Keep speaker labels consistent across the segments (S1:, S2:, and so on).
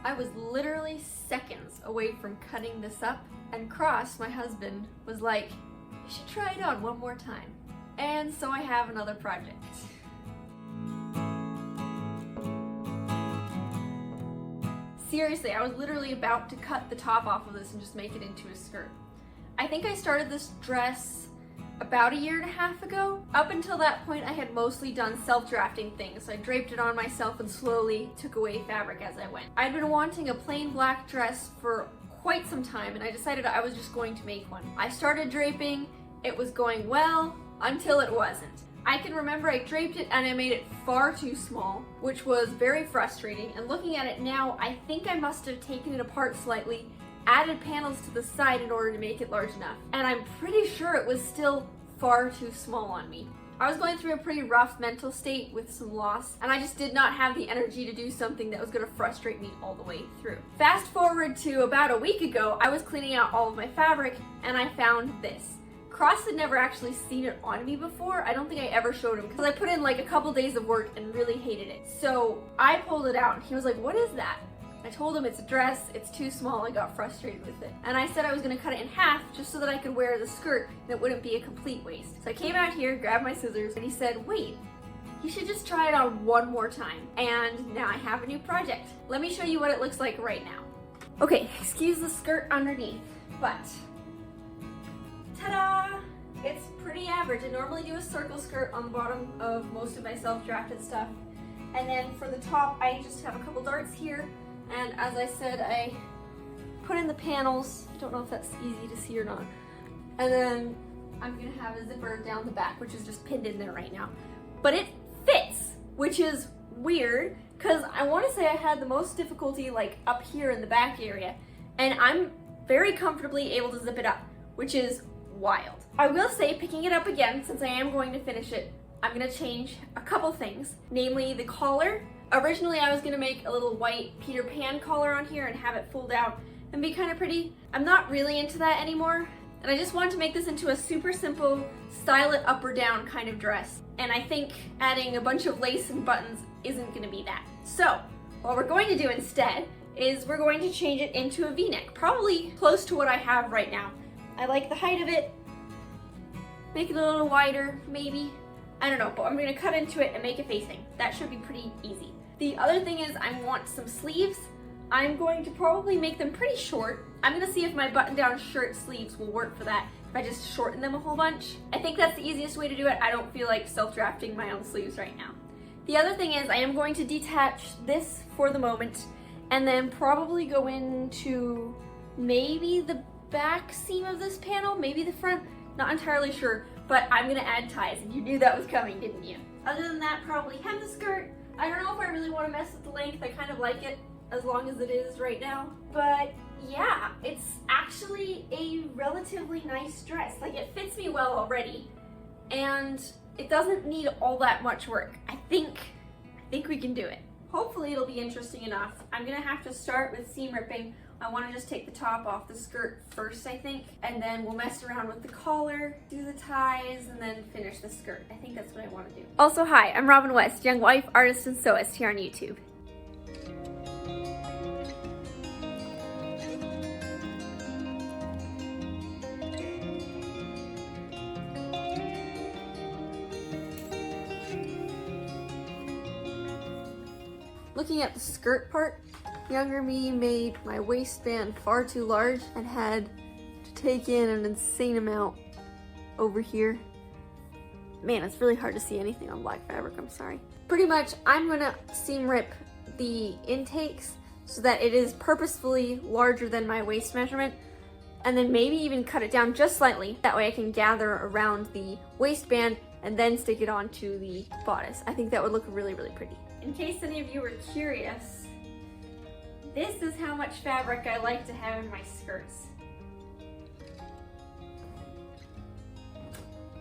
S1: I was literally seconds away from cutting this up, and Cross, my husband, was like, you should try it on one more time. And so I have another project. Seriously, I was literally about to cut the top off of this and just make it into a skirt. I think I started this dress about 1.5 years ago. Up until that point, I had mostly done self-drafting things. I draped it on myself and slowly took away fabric as I went. I'd been wanting a plain black dress for quite some time, and I decided I was just going to make one. I started draping, it was going well, until it wasn't. I can remember I draped it and I made it far too small, which was very frustrating, and looking at it now, I think I must have taken it apart slightly, added panels to the side in order to make it large enough, and I'm pretty sure it was still far too small on me. I was going through a pretty rough mental state with some loss, and I just did not have the energy to do something that was going to frustrate me all the way through. Fast forward to about a week ago, I was cleaning out all of my fabric and I found this. Cross had never actually seen it on me before. I don't think I ever showed him because I put in like a couple days of work and really hated it. So I pulled it out and he was like, what is that? I told him it's a dress, it's too small, I got frustrated with it. And I said I was gonna cut it in half just so that I could wear the skirt and it wouldn't be a complete waste. So I came out here, grabbed my scissors, and he said, wait, you should just try it on one more time. And now I have a new project. Let me show you what it looks like right now. Okay, excuse the skirt underneath, but ta-da! It's pretty average. I normally do a circle skirt on the bottom of most of my self-drafted stuff. And then for the top, I just have a couple darts here. And as I said, I put in the panels. I don't know if that's easy to see or not. And then I'm gonna have a zipper down the back, which is just pinned in there right now. But it fits, which is weird, because I wanna say I had the most difficulty like up here in the back area. And I'm very comfortably able to zip it up, which is wild. I will say, picking it up again, since I am going to finish it, I'm gonna change a couple things, namely the collar. Originally, I was gonna make a little white Peter Pan collar on here and have it fold out and be kind of pretty. I'm not really into that anymore, and I just wanted to make this into a super simple, style it up or down kind of dress. And I think adding a bunch of lace and buttons isn't gonna be that. So, what we're going to do instead is we're going to change it into a V-neck, probably close to what I have right now. I like the height of it, make it a little wider, maybe. I don't know, but I'm gonna cut into it and make it facing. That should be pretty easy. The other thing is I want some sleeves. I'm going to probably make them pretty short. I'm gonna see if my button-down shirt sleeves will work for that, if I just shorten them a whole bunch. I think that's the easiest way to do it. I don't feel like self-drafting my own sleeves right now. The other thing is I am going to detach this for the moment and then probably go into maybe the back seam of this panel, maybe the front, not entirely sure, but I'm gonna add ties, and you knew that was coming, didn't you? Other than that, probably hem the skirt. I don't know if I really want to mess with the length. I kind of like it as long as it is right now. But yeah, it's actually a relatively nice dress. Like, it fits me well already, and it doesn't need all that much work. I think we can do it. Hopefully it'll be interesting enough. I'm gonna have to start with seam ripping. I want to just take the top off the skirt first, I think, and then we'll mess around with the collar, do the ties, and then finish the skirt. I think that's what I want to do. Also, hi, I'm Robin West, young wife, artist, and sewist here on YouTube. Looking at the skirt part, younger me made my waistband far too large and had to take in an insane amount over here. Man, it's really hard to see anything on black fabric, I'm sorry. Pretty much, I'm gonna seam rip the intakes so that it is purposefully larger than my waist measurement, and then maybe even cut it down just slightly. That way I can gather around the waistband and then stick it onto the bodice. I think that would look really, really pretty. In case any of you were curious, this is how much fabric I like to have in my skirts.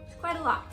S1: It's quite a lot.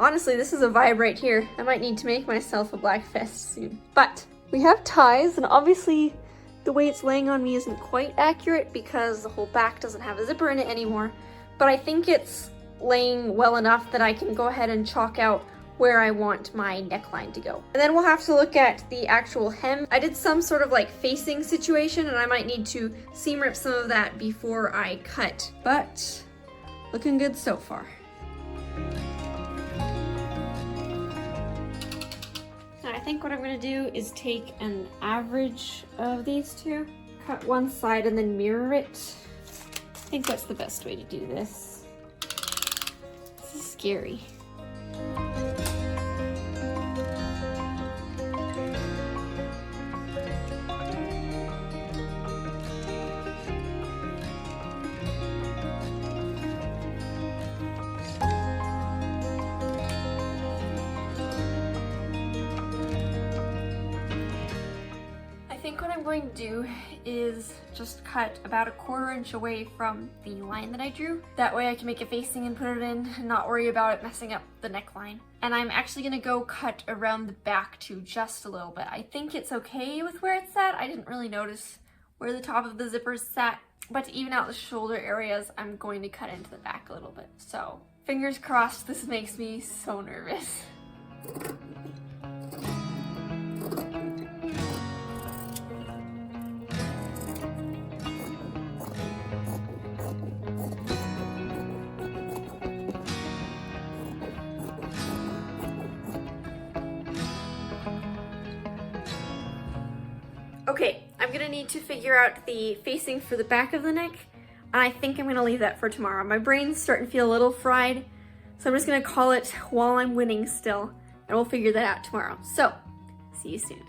S1: Honestly, this is a vibe right here. I might need to make myself a black vest soon. But we have ties, and obviously the way it's laying on me isn't quite accurate because the whole back doesn't have a zipper in it anymore. But I think it's laying well enough that I can go ahead and chalk out where I want my neckline to go. And then we'll have to look at the actual hem. I did some sort of like facing situation, and I might need to seam rip some of that before I cut. But looking good so far. Now I think what I'm gonna do is take an average of these two, cut one side and then mirror it. I think that's the best way to do this. This is scary. I think what I'm going to do is just cut about 1/4 inch away from the line that I drew. That way I can make a facing and put it in and not worry about it messing up the neckline. And I'm actually going to go cut around the back too, just a little bit. I think it's okay with where it's at. I didn't really notice where the top of the zipper sat, but to even out the shoulder areas, I'm going to cut into the back a little bit. So fingers crossed, this makes me so nervous. Okay, I'm gonna need to figure out the facing for the back of the neck, and I think I'm gonna leave that for tomorrow. My brain's starting to feel a little fried, so I'm just gonna call it while I'm winning still, and we'll figure that out tomorrow. So, see you soon.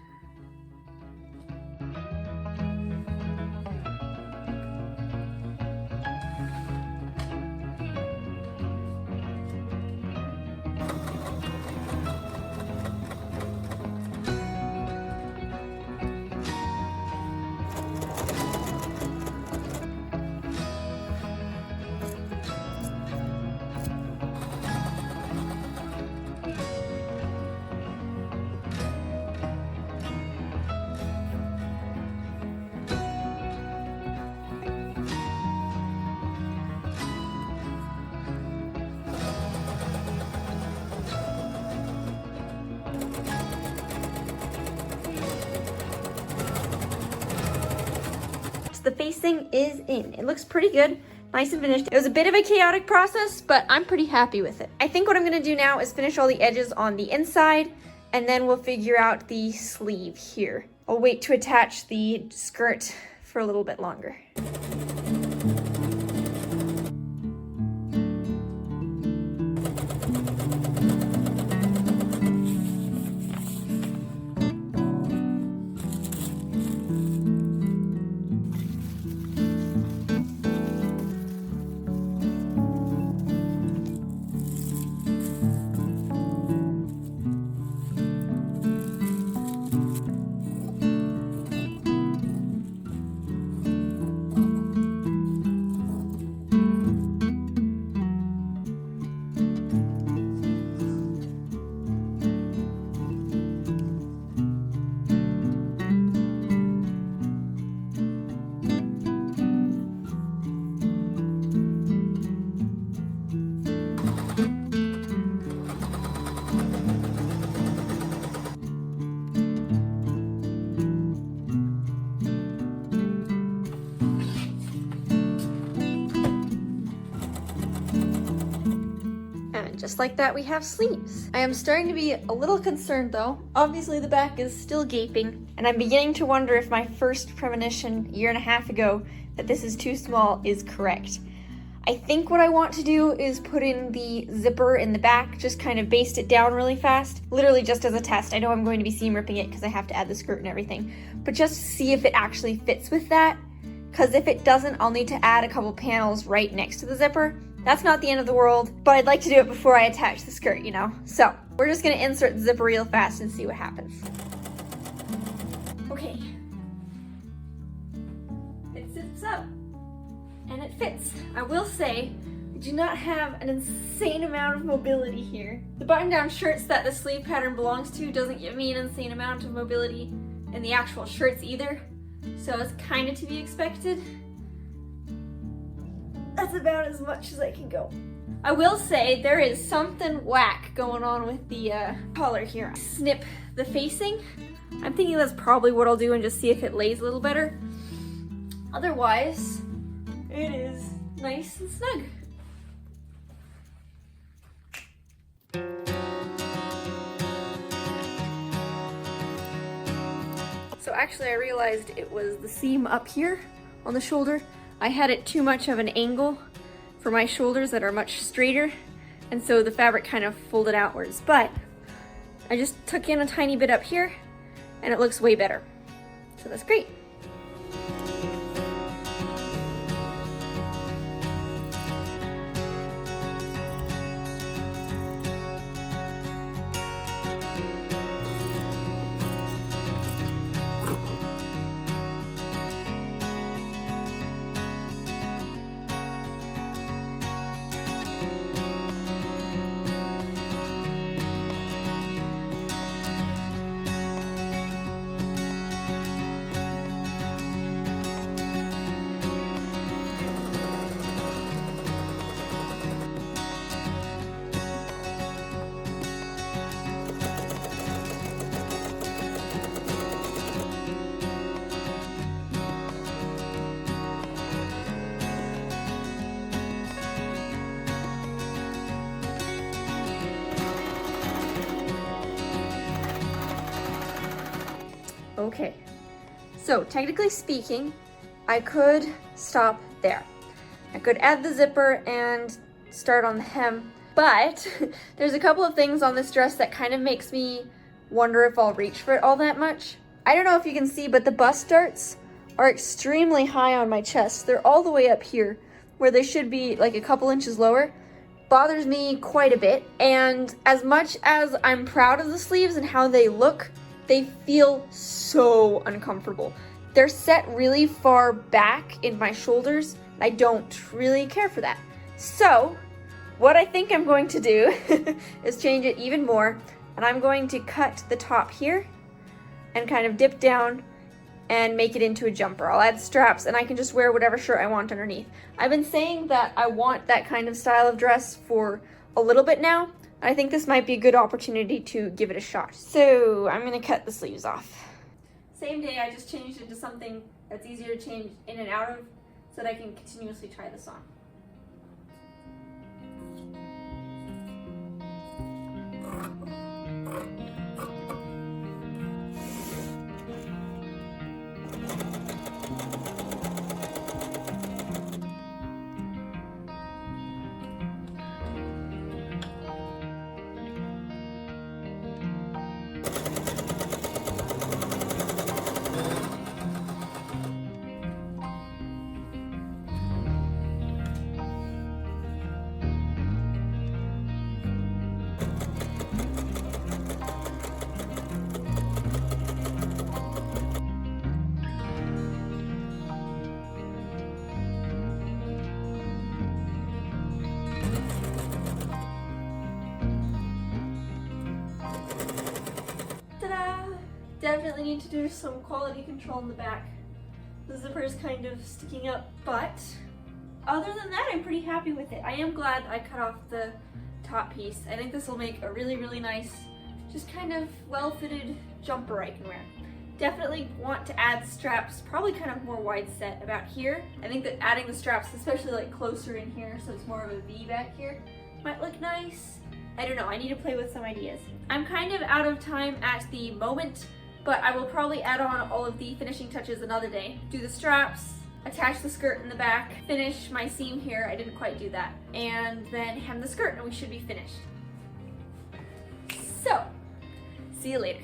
S1: The facing is in. It looks pretty good, nice and finished. It was a bit of a chaotic process, but I'm pretty happy with it. I think what I'm gonna do now is finish all the edges on the inside, and then we'll figure out the sleeve here. I'll wait to attach the skirt for a little bit longer. Just like that, we have sleeves. I am starting to be a little concerned though. Obviously the back is still gaping, and I'm beginning to wonder if my first premonition 1.5 years ago that this is too small is correct. I think what I want to do is put in the zipper in the back, just kind of baste it down really fast, literally just as a test. I know I'm going to be seam ripping it because I have to add the skirt and everything, but just to see if it actually fits with that, because if it doesn't, I'll need to add a couple panels right next to the zipper. That's not the end of the world, but I'd like to do it before I attach the skirt, you know? So, we're just gonna insert the zipper real fast and see what happens. Okay. It zips up, and it fits. I will say, We do not have an insane amount of mobility here. The button-down shirts that the sleeve pattern belongs to doesn't give me an insane amount of mobility in the actual shirts either, so it's kind of to be expected. That's about as much as I can go. I will say there is something whack going on with the collar here. Snip the facing. I'm thinking that's probably what I'll do and just see if it lays a little better. Otherwise, it is nice and snug. So actually I realized it was the seam up here on the shoulder. I had it too much of an angle for my shoulders that are much straighter, and so the fabric kind of folded outwards. But I just took in a tiny bit up here and it looks way better. So that's great. Okay, so technically speaking, I could stop there. I could add the zipper and start on the hem, but there's a couple of things on this dress that kind of makes me wonder if I'll reach for it all that much. I don't know if you can see, but the bust darts are extremely high on my chest. They're all the way up here, where they should be like a couple inches lower. Bothers me quite a bit, and as much as I'm proud of the sleeves and how they look, they feel so uncomfortable. They're set really far back in my shoulders. I don't really care for that. So what I think I'm going to do is change it even more, and I'm going to cut the top here and kind of dip down and make it into a jumper. I'll add straps and I can just wear whatever shirt I want underneath. I've been saying that I want that kind of style of dress for a little bit now. I think this might be a good opportunity to give it a shot. So I'm gonna cut the sleeves off. Same day, I just changed it to something that's easier to change in and out of so that I can continuously try this on. Definitely need to do some quality control in the back. The zipper is kind of sticking up, but other than that, I'm pretty happy with it. I am glad I cut off the top piece. I think this will make a really, really nice, just kind of well-fitted jumper I can wear. Definitely want to add straps, probably kind of more wide set about here. I think that adding the straps, especially like closer in here, so it's more of a V back here, might look nice. I don't know, I need to play with some ideas. I'm kind of out of time at the moment, but I will probably add on all of the finishing touches another day. Do the straps, attach the skirt in the back, finish my seam here, I didn't quite do that, and then hem the skirt and we should be finished. So, see you later.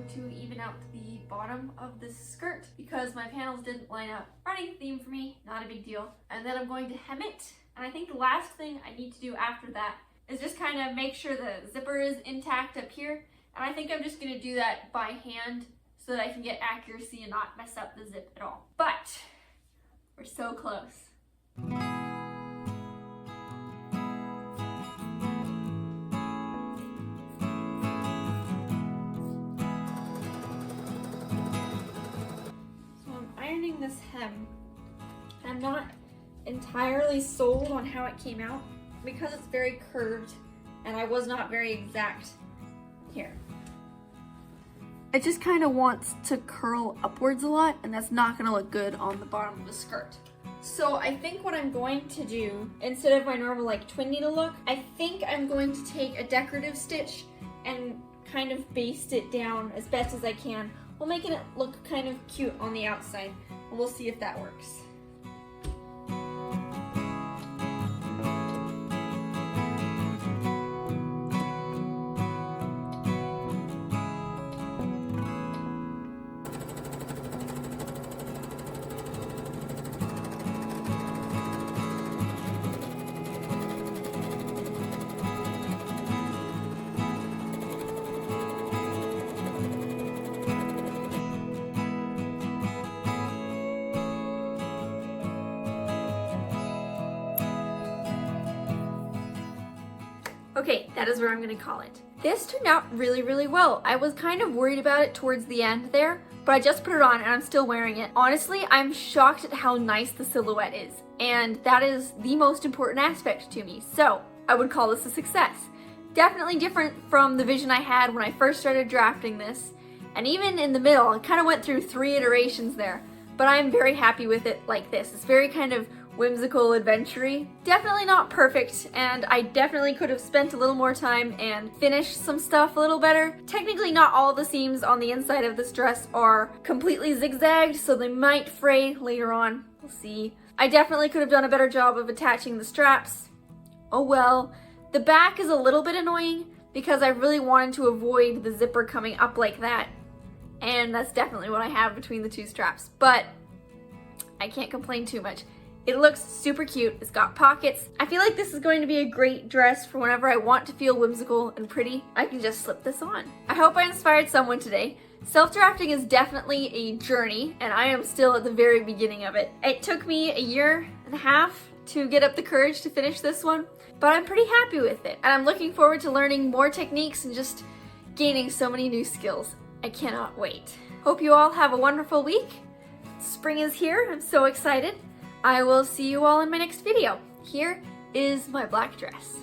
S1: to even out the bottom of this skirt because my panels didn't line up. Running theme for me, not a big deal. And then I'm going to hem it. And I think the last thing I need to do after that is just kind of make sure the zipper is intact up here. And I think I'm just going to do that by hand so that I can get accuracy and not mess up the zip at all. But we're so close. Ironing this hem. I'm not entirely sold on how it came out because it's very curved and I was not very exact here. It just kind of wants to curl upwards a lot and that's not going to look good on the bottom of the skirt. So I think what I'm going to do, instead of my normal like twin needle look, I think I'm going to take a decorative stitch and kind of baste it down as best as I can, while making it look kind of cute on the outside. And we'll see if that works. Okay, that is what I'm gonna call it. This turned out really, really well. I was kind of worried about it towards the end there, but I just put it on and I'm still wearing it. Honestly, I'm shocked at how nice the silhouette is, and that is the most important aspect to me. So, I would call this a success. Definitely different from the vision I had when I first started drafting this, and even in the middle, I kind of went through 3 iterations there, but I'm very happy with it like this. It's very kind of whimsical, adventure-y. Definitely not perfect, and I definitely could have spent a little more time and finished some stuff a little better. Technically, not all the seams on the inside of this dress are completely zigzagged, so they might fray later on. We'll see. I definitely could have done a better job of attaching the straps. Oh well. The back is a little bit annoying because I really wanted to avoid the zipper coming up like that, and that's definitely what I have between the 2 straps, but I can't complain too much. It looks super cute. It's got pockets. I feel like this is going to be a great dress for whenever I want to feel whimsical and pretty. I can just slip this on. I hope I inspired someone today. Self-drafting is definitely a journey, and I am still at the very beginning of it. It took me a year and a half to get up the courage to finish this one, but I'm pretty happy with it. And I'm looking forward to learning more techniques and just gaining so many new skills. I cannot wait. Hope you all have a wonderful week. Spring is here. I'm so excited. I will see you all in my next video. Here is my black dress.